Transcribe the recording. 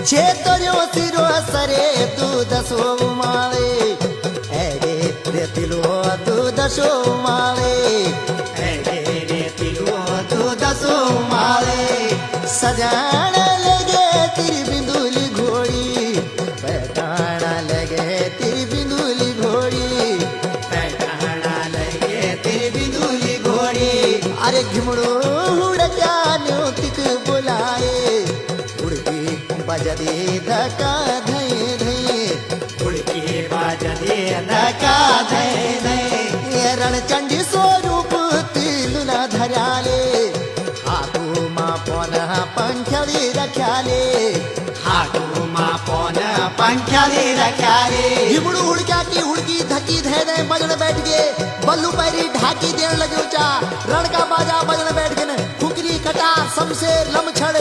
छेतर्यो sero सरे दूध सोमाळे एगे रेतिलो दूध सोमाळे एगे रेतिलो दूध सोमाळे सजाण लगे तेरी बिंदुली घोड़ी पैठाना लगे तेरी बिंदुली घोड़ी पैठाना लगे तेरी बिंदुली घोड़ी अरे घिमड़ो हुड़क्या न्योतिक बुलाए बजदे धका धय धय उड़की बजदे धका धय धय रणचंडी स्वरूप तिलुना धराले हातू मा पोन पंख्याली रख्याले हातू मा पोन पंख्याली रख्याले हिमड़ू हुड़क्या की हुड़की धकी धय धय बजन बैठ गए बल्लू पैरी ढाकी देन लगे ऊंचा रण का बाजा बजन बैठ गए फुकरी कटा शमशेर लमछड़